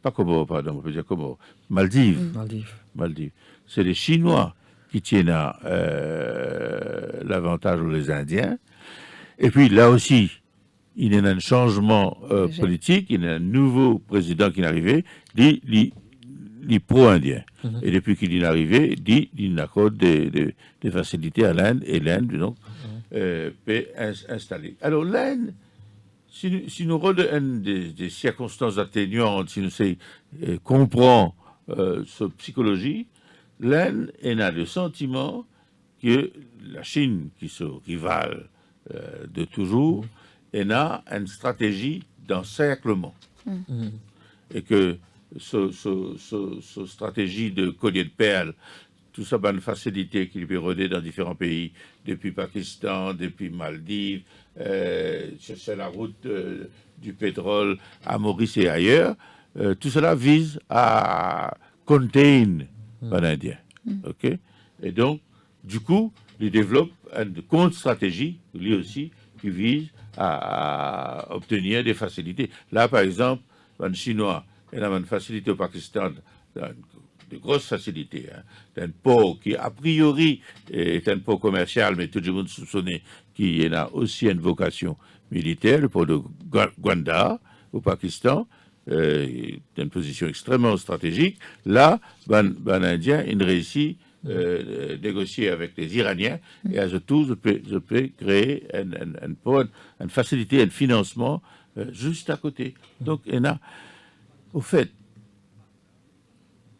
pas Comore, pardon, on peut dire Comore, Maldives. Maldives. C'est les Chinois qui tiennent l'avantage aux les Indiens. Et puis là aussi, il y a un changement politique, il y a un nouveau président qui est arrivé, il est pro-indien. Et depuis qu'il est arrivé, il accorde des facilités à l'Inde, et l'Inde, donc, peut installer. Alors l'Inde, si nous regardons des circonstances atténuantes, si nous comprenons cette psychologie, l'Inde a le sentiment que la Chine, qui se rivale de toujours, a une stratégie d'encerclement. Et que ce stratégie de collier de perles, tout ça a une facilité qui peut rôder dans différents pays, depuis Pakistan, depuis Maldives, c'est la route du pétrole à Maurice et ailleurs. Tout cela vise à contain l'Indien. Okay? Et donc, du coup, il développe une contre-stratégie, lui aussi, qui vise à obtenir des facilités. Là, par exemple, un Chinois, il a une facilité au Pakistan, de grosses facilités, d'un port qui, a priori, est un port commercial, mais tout le monde soupçonnait qu'il a aussi une vocation militaire, le port de Gwanda, au Pakistan, une position extrêmement stratégique. Là, Indien, il réussit négocier avec les Iraniens, et à ce tour, je peux créer une facilité, un financement juste à côté. Donc, au fait,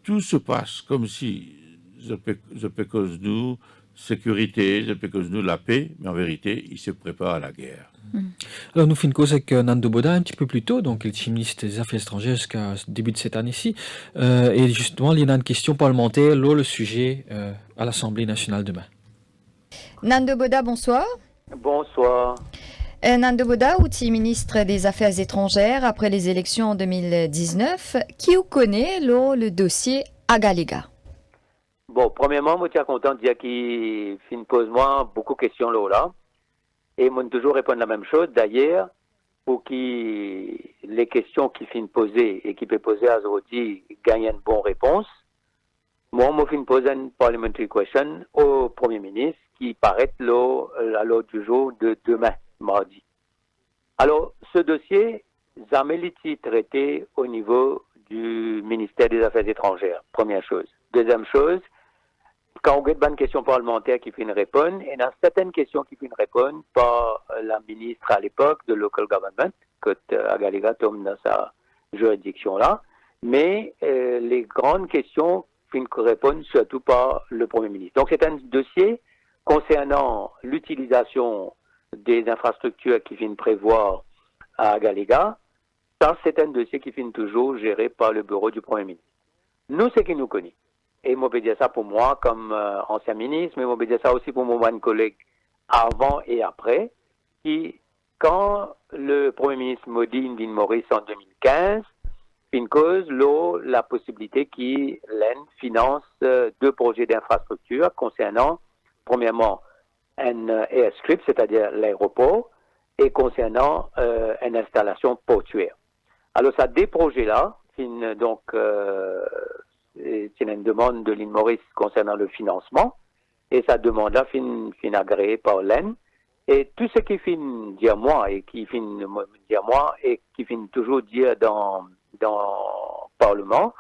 tout se passe comme si je peux cause nous sécurité, je peux cause nous la paix, mais en vérité, il se prépare à la guerre. Alors nous finissons cause avec Nando Boda un petit peu plus tôt, donc il est ministre des Affaires étrangères jusqu'à début de cette année-ci. Et justement, il y a une question parlementaire, là, le sujet à l'Assemblée nationale demain. Nando Boda, bonsoir. Bonsoir. Nando Boda, outil ministre des Affaires étrangères après les élections en 2019, qui vous connaît là, le dossier Agalega? Bon, premièrement, moi, je suis content de dire qu'il pose moi beaucoup de questions là. Et moi, toujours répondre la même chose. D'ailleurs, pour que les questions qui finissent poser et qui peuvent poser à aujourd'hui gagnent une bonne réponse, moi, je finis poser une parliamentary question au Premier ministre qui paraît là, à l'ordre du jour de demain, mardi. Alors, ce dossier, jamais été traité au niveau du ministère des Affaires étrangères, première chose. Deuxième chose, quand on a une question parlementaire qui finit répondre, il y a certaines questions qui finissent répondre par la ministre à l'époque de Local Government, que Agalega tombe dans sa juridiction-là, mais les grandes questions finissent répondre surtout par le Premier ministre. Donc c'est un dossier concernant l'utilisation des infrastructures qui finissent prévoir à Agalega. Ça, c'est un dossier qui finit toujours géré par le bureau du Premier ministre. Nous, c'est qui nous connaît. Et moi, je peux dire ça pour moi comme ancien ministre, mais moi, je peux dire ça aussi pour mon collègue avant et après, qui, quand le Premier ministre Modi Ndine Maurice en 2015, fin cause, l'eau, la possibilité qui l'EN finance 2 projets d'infrastructure concernant, premièrement, un airstrip, c'est-à-dire l'aéroport, et concernant une installation portuaire. Alors, ça, des projets-là, donc, c'est une demande de l'île Maurice concernant le financement, et cette demande-là fin agréée par l'EN. Et tout ce qui fin dire moi, et qui fin dire moi, et qui fin toujours dire dans le Parlement,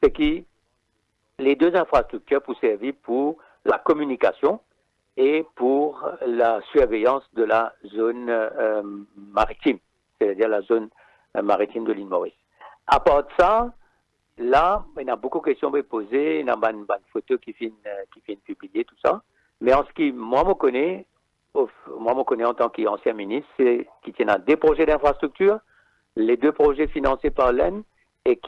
c'est que les 2 infrastructures pour servir pour la communication et pour la surveillance de la zone maritime, c'est-à-dire la zone maritime de l'île Maurice. À part de ça, là, il y a beaucoup de questions à poser, il y a une photo qui finit publier, tout ça. Mais en ce qui, moi, me connais en tant qu'ancien ministre, c'est qu'il y a des projets d'infrastructure, les 2 projets financés par l'EN, et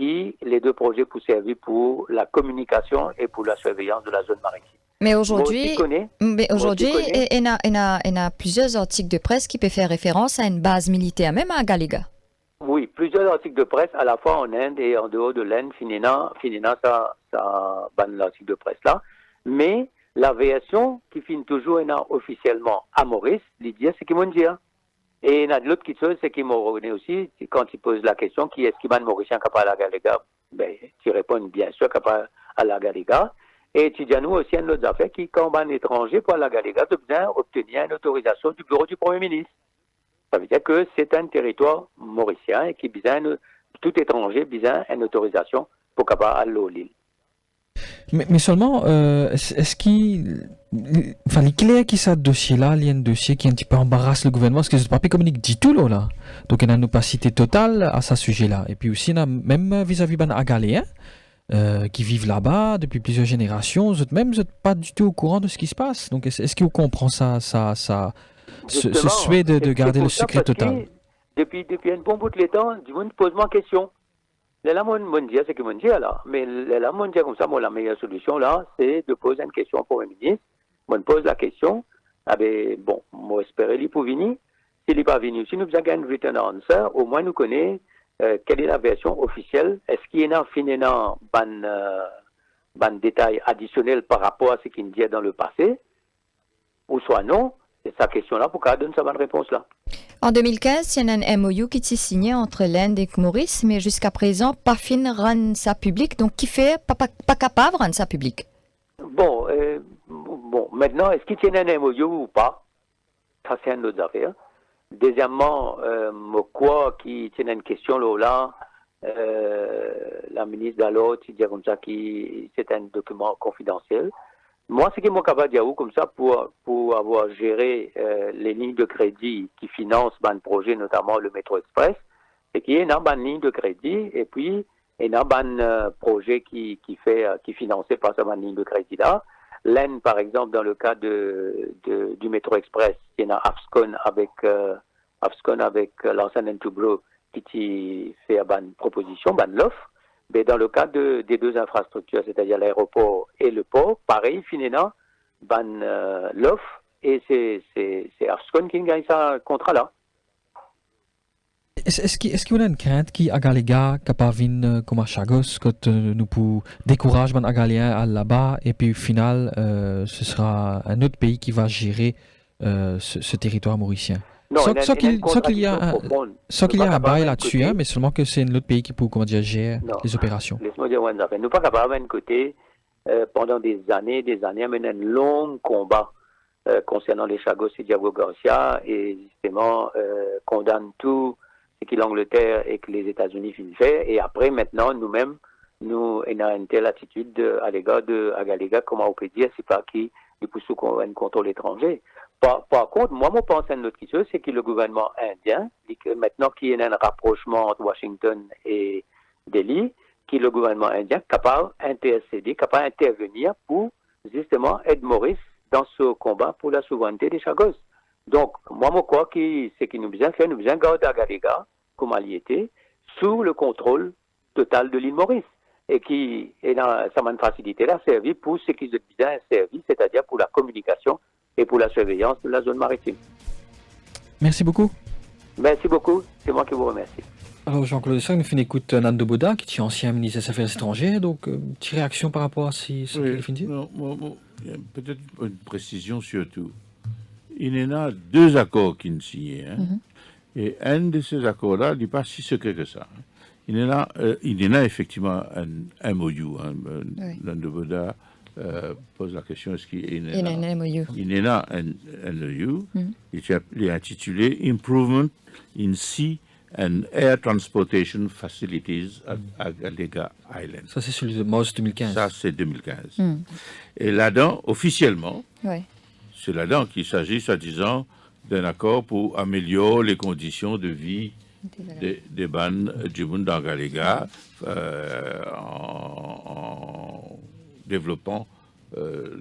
les 2 projets pour servir pour la communication et pour la surveillance de la zone maritime. Mais aujourd'hui, il y a plusieurs articles de presse qui peuvent faire référence à une base militaire, même à Galiga. Oui, plusieurs articles de presse, à la fois en Inde et en dehors de l'Inde, finina ça banne l'article de presse là. Mais l'aviation qui finit toujours officiellement à Maurice, l'idée c'est qu'ils m'ont dit. Et il y a de l'autre chose, c'est qu'ils m'ont reconnu aussi, quand ils posent la question, qui est-ce qui ban Mauricien capable à la Galiga? Ben, tu réponds bien sûr capable à la Galiga. Et tu dis à nous aussi une autre affaire qui, quand on est étranger pour la Galiga, tu besoin obtenir une autorisation du bureau du Premier ministre. Ça veut dire que c'est un territoire mauricien et qui besoin tout étranger besoin une autorisation pour capable aller à l'île. Mais seulement, est-ce qu'il... Enfin, les clairs qui ça dossier-là, il y a un dossier qui un petit peu embarrasse le gouvernement, parce que ce papier communique dit tout là. Donc il y a une opacité totale à ce sujet-là. Et puis aussi, même vis-à-vis des Agaléens, qui vivent là-bas depuis plusieurs générations, vous n'êtes pas du tout au courant de ce qui se passe. Donc est-ce que vous comprenez ce souhait de garder le secret total? Depuis un bon bout de temps, du monde pose moi question. Là, mon dire, c'est que mon dire là. Mais là, mon dire comme ça, moi, la meilleure solution là, c'est de poser une question au Premier ministre. Moi, pose la question. Ah ben, bon, moi, espérer lui pour venir. S'il n'est pas venu, si nous avons une written answer, au moins nous connaissons quelle est la version officielle. Est-ce qu'il y a un détail additionnel par rapport à ce qu'il dit dans le passé? Ou soit non? C'est sa question-là pour qu'elle donne sa bonne réponse là. En 2015, il y a un MOU qui s'est signé entre l'Inde et Maurice, mais jusqu'à présent, pas fin rendre ça public. Donc, qui fait pas capable de rendre ça public? Bon, maintenant, est-ce qu'il y a un MOU ou pas? Ça, c'est une autre affaire. Deuxièmement, quoi qui tient une question là, la ministre d'alors, tu dis comme ça, c'est un document confidentiel. Moi, ce qui est capable de dire comme ça pour avoir géré les lignes de crédit qui financent un projet, notamment le métro express, c'est qu'il y a une ligne de crédit et puis il y a un projet qui est financé par cette ligne de crédit là. L'Aisne, par exemple, dans le cas du métro express, il y a Afscon avec l'ancien Entubro qui fait une proposition, une offre. Mais dans le cas des 2 infrastructures, c'est-à-dire l'aéroport et le port, pareil, finalement, l'offre, et c'est Afscon qui gagne ce contrat-là. Est-ce qu'il y a une crainte qui a Galéga, capable comme à Chagos, quand nous pour décourager les Agaléens là-bas, et puis au final, ce sera un autre pays qui va gérer ce territoire mauricien? Non, sans qu'il y a un bail là-dessus, mais seulement que c'est un autre pays qui peut gérer les opérations. Laisse-moi dire, nous ne sommes pas capables d'un côté, pendant des années, mener un long combat concernant les Chagos et Diego Garcia, et justement condamne tout ce que l'Angleterre et que les États-Unis finissent faire, et après, maintenant, nous-mêmes, nous avons une telle attitude à l'égard de Galéga, comment on peut dire, c'est pas qui est sous un contrôle étranger. Par contre, moi, je pense à une autre chose, c'est que le gouvernement indien, maintenant qu'il y a un rapprochement entre Washington et Delhi, que le gouvernement indien est capable d'intercéder, capable d'intervenir pour justement aider Maurice dans ce combat pour la souveraineté des Chagos. Donc, moi, je crois que ce que nous devons faire, nous devons garder Galéga comme allié sous le contrôle total de l'île Maurice. Et qui est dans sa facilité là, servi pour ce qui est bien servi, c'est-à-dire pour la communication et pour la surveillance de la zone maritime. Merci beaucoup. Merci beaucoup, c'est moi qui vous remercie. Alors Jean-Claude Sarr, nous fait une écoute Nando Boda, qui est ancien ministre des Affaires étrangères, donc petite réaction par rapport à ce qu'il fait dire. Non, il y a peut-être une précision surtout. Il y en a 2 accords qui sont signés. Hein. Et un de ces accords-là n'est pas si secret que ça. Hein. Il y en a effectivement un MOU. Hein. Nando Boda pose la question, est-ce qu'il y en a un MOU? Il y en a un MOU. Il est intitulé Improvement in Sea and Air Transportation Facilities à Galega Island. Ça, c'est celui de mars 2015. Ça, c'est 2015. Et là-dedans, officiellement, c'est là-dedans qu'il s'agit, soi-disant, d'un accord pour améliorer les conditions de vie des bannes du monde dans Galega en développant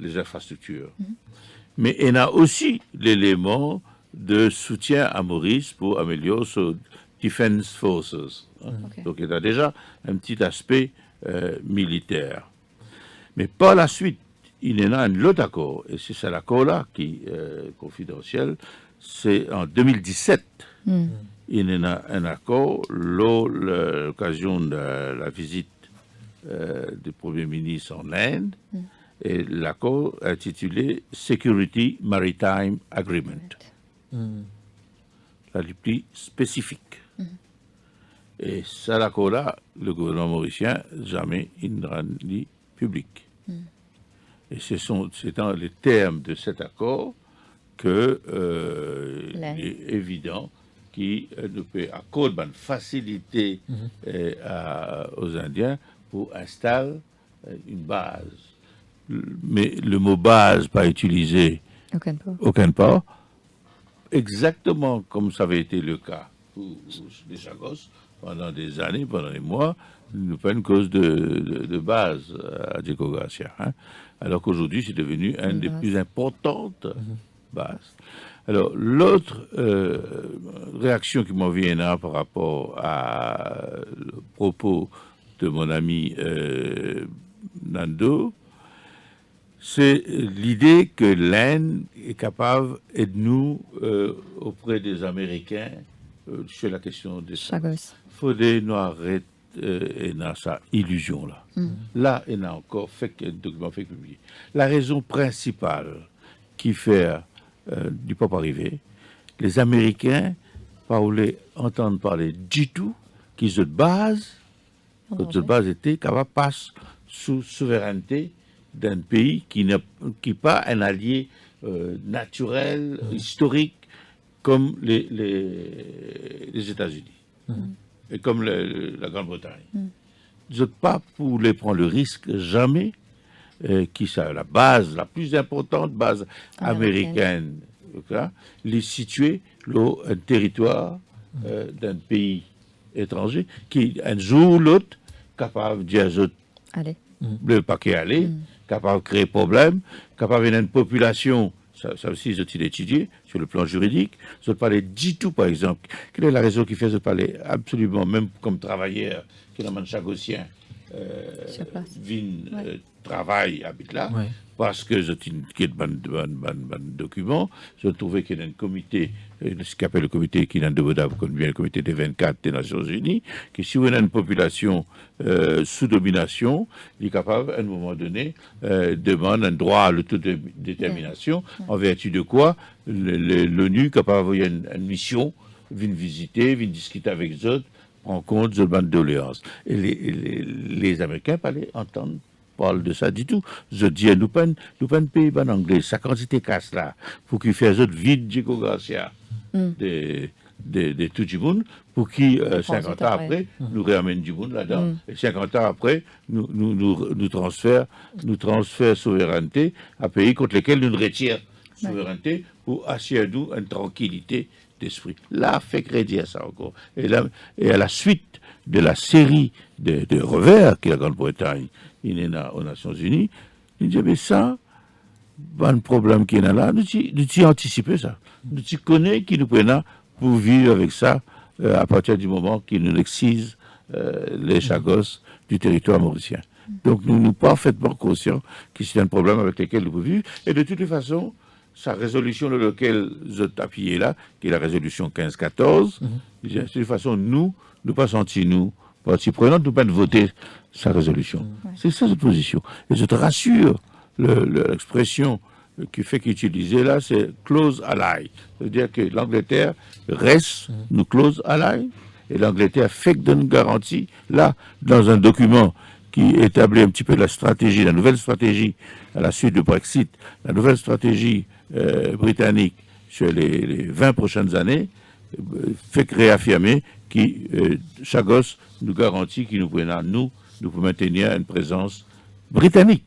les infrastructures. Mais il y a aussi l'élément de soutien à Maurice pour améliorer son Defense Forces. Donc il y a déjà un petit aspect militaire. Mais par la suite, il y en a un autre accord, et c'est ça l'accord-là qui est confidentiel, c'est en 2017. Il y en a un accord, l'occasion de la visite du Premier ministre en Inde, et l'accord intitulé Security Maritime Agreement. La plus spécifique. Et ça, l'accord-là, le gouvernement mauricien, jamais il ne rendit public. Et c'est dans les termes de cet accord que il est évident qu'il ne peut accorder une facilité aux Indiens pour installer une base. Mais le mot base pas utilisé aucun part, exactement comme ça avait été le cas pour les Chagos pendant des années, pendant des mois, nous pas une cause de base à Diego Garcia. Hein. Alors qu'aujourd'hui, c'est devenu une des plus importantes bases. Alors, l'autre réaction qui m'en vient là par rapport à le propos de mon ami Nando, c'est l'idée que l'Inde est capable de nous auprès des Américains sur la question des Chagos. Il faudrait nous arrêter dans sa illusion là. Là, il a encore fait un document fait publié. La raison principale qui fait du pop arriver, les Américains pas voulaient entendre parler du tout qu'ils ont de base, que base était capable de passer sous souveraineté d'un pays qui n'est pas un allié naturel, historique, comme les États-Unis et comme la Grande-Bretagne. Ils n'ont pas voulu prendre le risque jamais qui ça la base, la plus importante base américaine, les situer un territoire d'un pays étranger qui un jour ou l'autre capable de dire allez. Le paquet aller, capable de créer problème, capable d'une population, ça aussi ils ont étudié sur le plan juridique. Je parlais du tout, par exemple. Quelle est la raison qui fait de parler absolument, même comme travailleur, qui est dans le Chagosien, travail, habite là, parce que je qui ban document, je trouvais qu'il y a un comité, ce qu'on appelle le comité qui est de Boda, vous connaissez bien le comité des 24 des Nations Unies, qui si on a une population sous domination, il est capable à un moment donné demande un droit à l'autodétermination, en vertu de quoi l'ONU est capable d'envoyer une mission, vient visiter, vient discuter avec les autres, en compte de bande de doléances. Et les Américains parlaient entendre parle de ça du tout. Je dis, nous pas un pays en anglais, sa quantité casse là, pour qu'il fasse autre vide Diego Garcia de tout le monde, pour qui 50 ans après, nous ramène du monde là-dedans, et 50 ans après, nous transfère souveraineté à pays contre lesquels nous retirons souveraineté pour assurer nous une tranquillité d'esprit. Là, fait crédit à ça encore. Et à la suite de la série de revers que la Grande-Bretagne il est aux Nations Unies, il dit, mais ça, un problème qui est là, nous anticiper ça. Nous connaissons qui nous prenons pour vivre avec ça à partir du moment qu'ils nous excisent les Chagos du territoire mauricien. Donc nous sommes parfaitement conscients que c'est un problème avec lequel nous pouvons vivre. Et de toutes les façons, sa résolution dans laquelle je t'appuie là, qui est la résolution 15-14, de toute façon, nous pas sentis, nous, partie prenante, nous pas de voter sa résolution. C'est ça cette position. Et je te rassure, l'expression qui fait qu'utiliser là, c'est close ally. C'est-à-dire que l'Angleterre reste nous close ally, et l'Angleterre fait que donne une garantie, là, dans un document qui établit un petit peu la stratégie, la nouvelle stratégie à la suite du Brexit, la nouvelle stratégie britannique sur les 20 prochaines années, fait que réaffirmer que Chagos nous garantit qu'il nous prendra, nous pouvons maintenir une présence britannique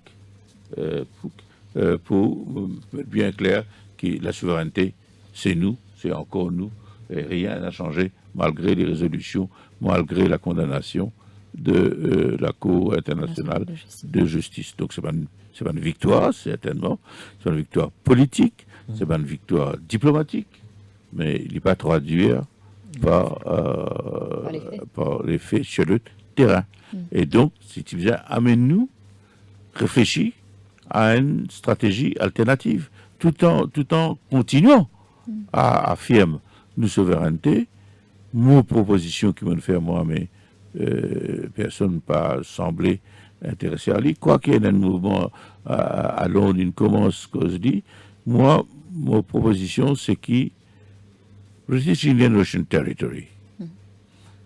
pour être bien clair que la souveraineté, c'est nous, c'est encore nous, et rien n'a changé malgré les résolutions, malgré la condamnation de la Cour internationale de justice. Donc c'est pas une victoire, certainement, c'est pas une victoire politique, c'est pas une victoire diplomatique, mais il n'est pas traduit par les faits sur le terrain. Et donc, si tu viens, amène-nous, réfléchis à une stratégie alternative, tout en continuant à affirmer nos souverainetés, nos propositions qui m'ont fait moi, mais personne n'a pas semblé intéressé à lui. Quoi qu'il y ait un mouvement à Londres, il commence, ce que je dis, moi, ma proposition, c'est qui British Indian Ocean Territory.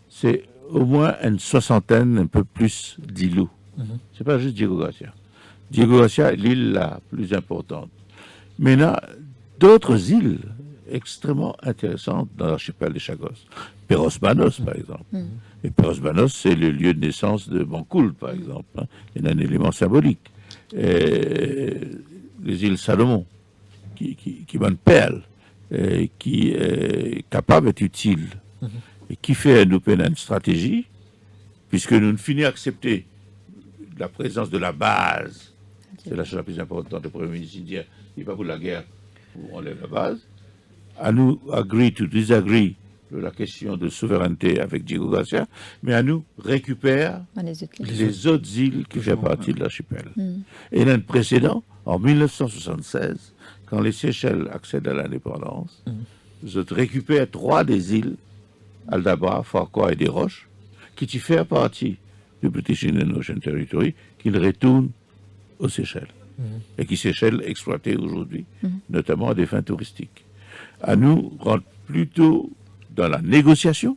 C'est au moins une soixantaine, un peu plus d'îlots. C'est pas juste Diego Garcia. Diego Garcia est l'île la plus importante. Mais il y a d'autres îles extrêmement intéressantes dans l'archipel des Chagos. Peros Banos, par exemple. Et Peros Banos, c'est le lieu de naissance de Bancoul, par exemple. Il y a un élément symbolique. Et les îles Salomon, qui bonne perle, qui est capable d'être utile, et qui fait nous une stratégie, puisque nous ne finissons accepter la présence de la base. C'est la chose la plus importante. Le Premier ministre indien, il n'est pas pour la guerre, on enlève la base. À nous, agree to disagree de la question de souveraineté avec Diego Garcia, mais à nous récupère les autres îles qui font partie de l'archipel. Et il y a un précédent, en 1976, quand les Seychelles accèdent à l'indépendance, je récupère 3 des îles, Aldabra, Farquhar et des Roches, qui y font partie du British Indian Ocean Territory, qui retournent aux Seychelles. Et qui Seychelles exploitées aujourd'hui, notamment à des fins touristiques. À nous rentrer plutôt dans la négociation,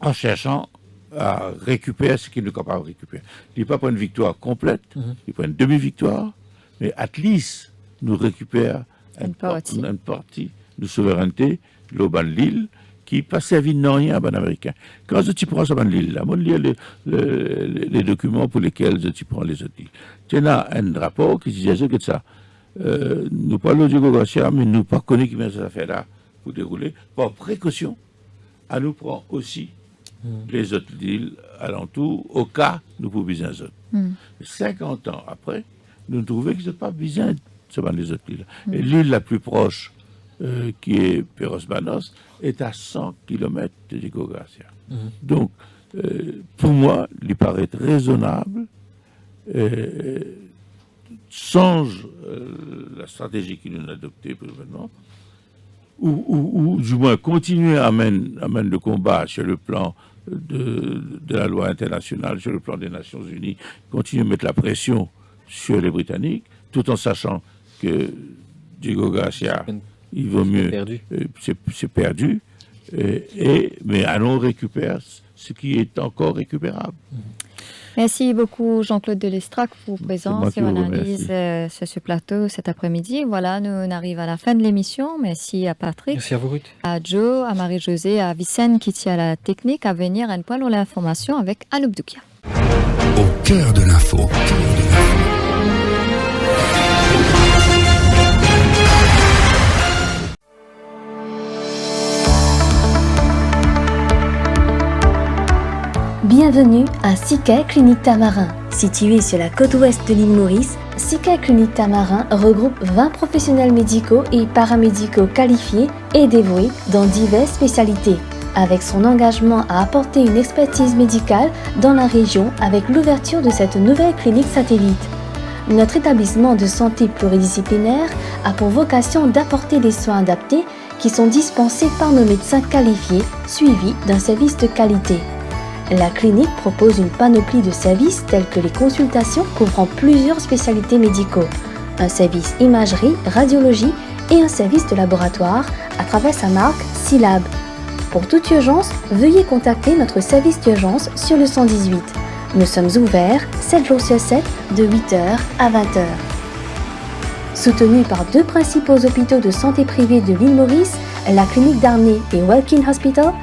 en cherchant à récupérer ce qu'il n'est capable de récupérer. Il n'est pas pour une victoire complète, il pour une demi-victoire, mais at least nous récupère une partie de souveraineté, l'Oban Lille, qui passe à vie non rien à ban américain. Quand je prends ce ban Lille, là, moi, lire les documents pour lesquels je prends les autres îles. Tu as un rapport qui disait que ça. Nous parlons de Diego Garcia, mais nous ne connaissons pas qui met cette affaire-là pour dérouler. Par précaution, à nous prend aussi les autres îles alentours, au cas nous pouvons besoin des autres. 50 ans après, nous trouvons que ce n'est pas besoin de les autres îles. Et l'île la plus proche, qui est Peros Banos, est à 100 km de Diego Garcia. Donc, pour moi, il paraît raisonnable, change la stratégie qu'il a adoptée pour le moment, ou du moins continuer à mener le combat sur le plan de la loi internationale, sur le plan des Nations Unies, continuer à mettre la pression sur les Britanniques, tout en sachant que Diego Garcia, il vaut mieux, c'est perdu, mais allons récupérer ce qui est encore récupérable. Merci beaucoup Jean-Claude Delestrac pour votre présence et votre analyse sur ce plateau cet après-midi. Voilà, nous arrivons à la fin de l'émission. Merci à Patrick. Merci à vous Ruth. À Joe, à Marie-Josée, à Vicenne qui tient la technique. À venir, un point pour l'information avec Anouk Doukia. Au cœur de l'info. Bienvenue à Sikai Clinique Tamarin. Située sur la côte ouest de l'île Maurice, Sikai Clinique Tamarin regroupe 20 professionnels médicaux et paramédicaux qualifiés et dévoués dans diverses spécialités. Avec son engagement à apporter une expertise médicale dans la région avec l'ouverture de cette nouvelle clinique satellite. Notre établissement de santé pluridisciplinaire a pour vocation d'apporter des soins adaptés qui sont dispensés par nos médecins qualifiés, suivis d'un service de qualité. La clinique propose une panoplie de services tels que les consultations couvrant plusieurs spécialités médicaux, un service imagerie, radiologie et un service de laboratoire à travers sa marque Silab. Pour toute urgence, veuillez contacter notre service d'urgence sur le 118. Nous sommes ouverts 7 jours sur 7 de 8h à 20h. Soutenue par 2 principaux hôpitaux de santé privés de l'île Maurice, la clinique Darney et Welkin Hospital,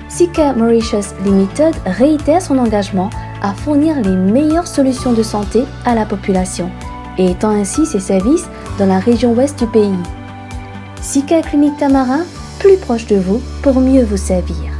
SeaCare Mauritius Limited réitère son engagement à fournir les meilleures solutions de santé à la population et étend ainsi ses services dans la région ouest du pays. SeaCare Clinique Tamarin, plus proche de vous pour mieux vous servir.